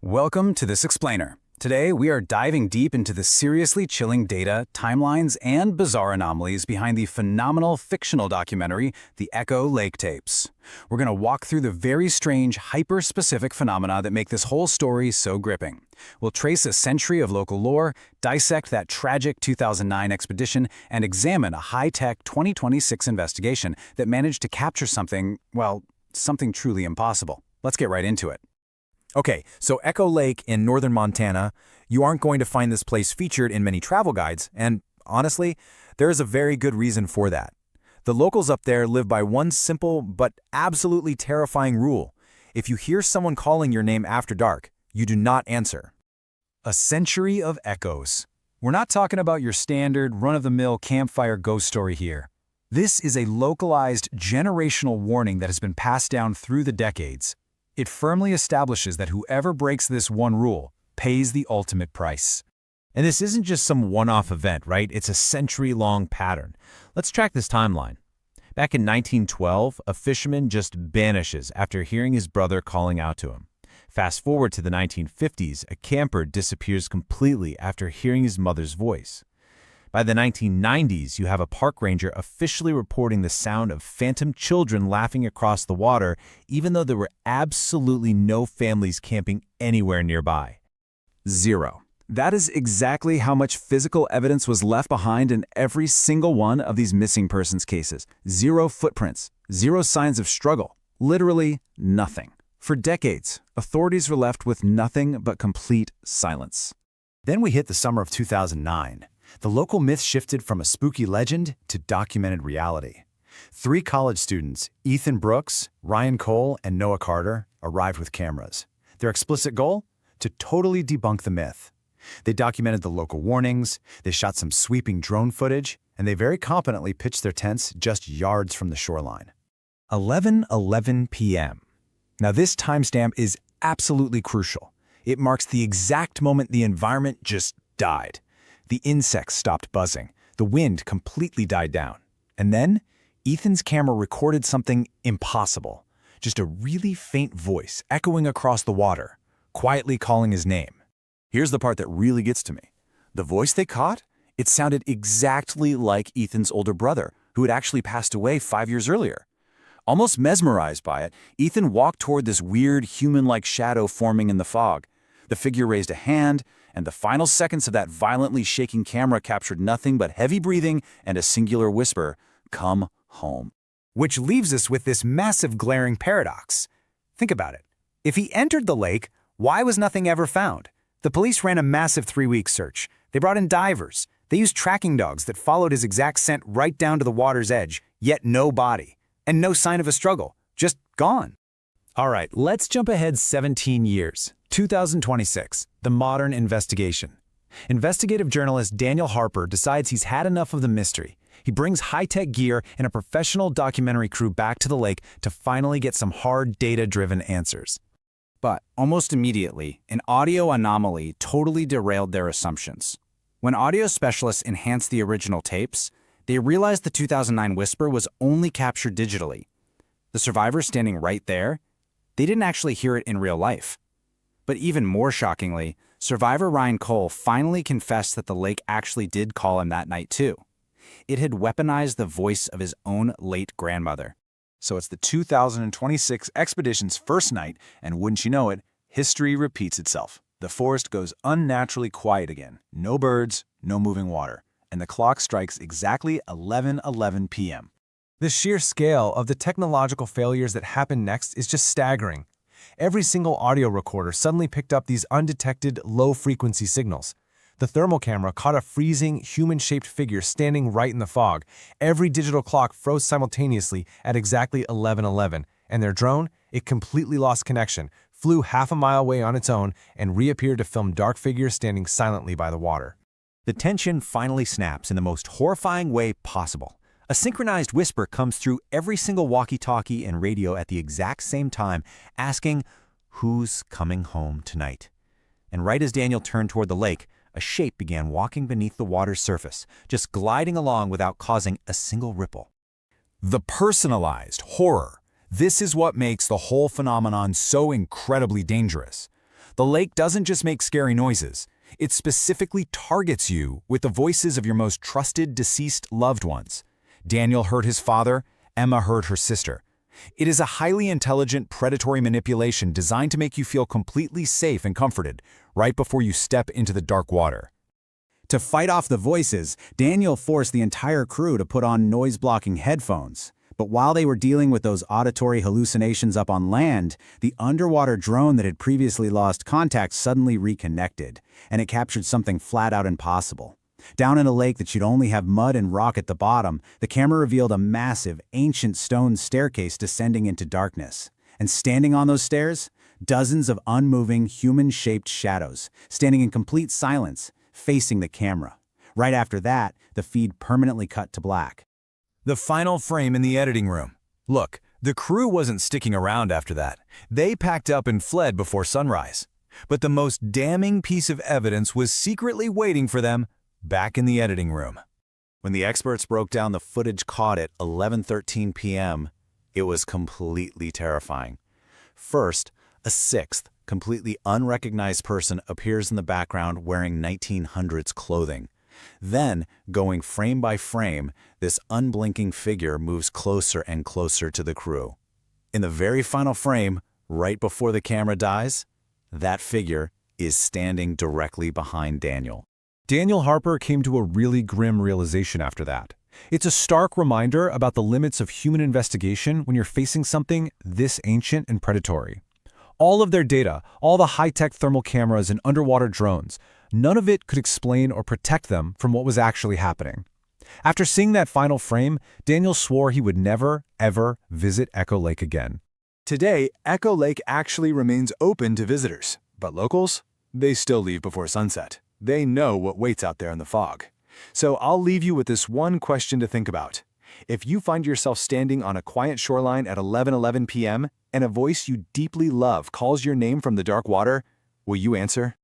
Welcome to This Explainer. Today, we are diving deep into the seriously chilling data, timelines, and bizarre anomalies behind the phenomenal fictional documentary, The Echo Lake Tapes. We're going to walk through the very strange, hyper-specific phenomena that make this whole story so gripping. We'll trace a century of local lore, dissect that tragic 2009 expedition, and examine a high-tech 2026 investigation that managed to capture something, well, something truly impossible. Let's get right into it. Okay, so Echo Lake in northern Montana, you aren't going to find this place featured in many travel guides, and honestly, there is a very good reason for that. The locals up there live by one simple but absolutely terrifying rule. If you hear someone calling your name after dark, you do not answer. A century of echoes. We're not talking about your standard, run-of-the-mill campfire ghost story here. This is a localized, generational warning that has been passed down through the decades. It firmly establishes that whoever breaks this one rule pays the ultimate price. And this isn't just some one-off event, right? It's a century-long pattern. Let's track this timeline. Back in 1912, a fisherman just vanishes after hearing his brother calling out to him. Fast forward to the 1950s, a camper disappears completely after hearing his mother's voice. By the 1990s, you have a park ranger officially reporting the sound of phantom children laughing across the water, even though there were absolutely no families camping anywhere nearby. Zero. That is exactly how much physical evidence was left behind in every single one of these missing persons cases. Zero footprints, zero signs of struggle, literally nothing. For decades, authorities were left with nothing but complete silence. Then we hit the summer of 2009. The local myth shifted from a spooky legend to documented reality. 3 college students, Ethan Brooks, Ryan Cole, and Noah Carter, arrived with cameras. Their explicit goal? To totally debunk the myth. They documented the local warnings, they shot some sweeping drone footage, and they very competently pitched their tents just yards from the shoreline. 11:11 p.m. Now this timestamp is absolutely crucial. It marks the exact moment the environment just died. The insects stopped buzzing. The wind completely died down. And then, Ethan's camera recorded something impossible. Just a really faint voice echoing across the water, quietly calling his name. Here's the part that really gets to me. The voice they caught? It sounded exactly like Ethan's older brother, who had actually passed away 5 years earlier. Almost mesmerized by it, Ethan walked toward this weird human-like shadow forming in the fog. The figure raised a hand, and the final seconds of that violently shaking camera captured nothing but heavy breathing and a singular whisper, "Come home." Which leaves us with this massive glaring paradox. Think about it. If he entered the lake, why was nothing ever found? The police ran a massive 3-week search. They brought in divers. They used tracking dogs that followed his exact scent right down to the water's edge, yet no body. And no sign of a struggle. Just gone. All right, let's jump ahead 17 years. 2026, the modern investigation. Investigative journalist Daniel Harper decides he's had enough of the mystery. He brings high-tech gear and a professional documentary crew back to the lake to finally get some hard, data-driven answers. But almost immediately, an audio anomaly totally derailed their assumptions. When audio specialists enhanced the original tapes, they realized the 2009 whisper was only captured digitally. The survivor standing right there, they didn't actually hear it in real life. But even more shockingly, survivor Ryan Cole finally confessed that the lake actually did call him that night too. It had weaponized the voice of his own late grandmother. So it's the 2026 expedition's first night, and wouldn't you know it, history repeats itself. The forest goes unnaturally quiet again. No birds, no moving water. And the clock strikes exactly 11:11 p.m. The sheer scale of the technological failures that happen next is just staggering. Every single audio recorder suddenly picked up these undetected, low-frequency signals. The thermal camera caught a freezing, human-shaped figure standing right in the fog. Every digital clock froze simultaneously at exactly 11:11, and their drone, it completely lost connection, flew half a mile away on its own, and reappeared to film dark figures standing silently by the water. The tension finally snaps in the most horrifying way possible. A synchronized whisper comes through every single walkie-talkie and radio at the exact same time, asking, "Who's coming home tonight?" And right as Daniel turned toward the lake, a shape began walking beneath the water's surface, just gliding along without causing a single ripple. The personalized horror. This is what makes the whole phenomenon so incredibly dangerous. The lake doesn't just make scary noises. It specifically targets you with the voices of your most trusted deceased loved ones. Daniel heard his father, Emma heard her sister. It is a highly intelligent predatory manipulation designed to make you feel completely safe and comforted right before you step into the dark water. To fight off the voices, Daniel forced the entire crew to put on noise-blocking headphones. But while they were dealing with those auditory hallucinations up on land, the underwater drone that had previously lost contact suddenly reconnected, and it captured something flat out impossible. Down in a lake that should only have mud and rock at the bottom, the camera revealed a massive, ancient stone staircase descending into darkness. And standing on those stairs, dozens of unmoving, human-shaped shadows, standing in complete silence, facing the camera. Right after that, the feed permanently cut to black. The final frame in the editing room. Look, the crew wasn't sticking around after that. They packed up and fled before sunrise. But the most damning piece of evidence was secretly waiting for them back in the editing room. When the experts broke down the footage caught at 11:13 p.m., it was completely terrifying. First, a sixth, completely unrecognized person appears in the background wearing 1900s clothing. Then, going frame by frame, this unblinking figure moves closer and closer to the crew. In the very final frame, right before the camera dies, that figure is standing directly behind Daniel. Daniel Harper came to a really grim realization after that. It's a stark reminder about the limits of human investigation when you're facing something this ancient and predatory. All of their data, all the high-tech thermal cameras and underwater drones, none of it could explain or protect them from what was actually happening. After seeing that final frame, Daniel swore he would never, ever visit Echo Lake again. Today, Echo Lake actually remains open to visitors, but locals, they still leave before sunset. They know what waits out there in the fog. So I'll leave you with this one question to think about. If you find yourself standing on a quiet shoreline at 11:11 p.m. and a voice you deeply love calls your name from the dark water, will you answer?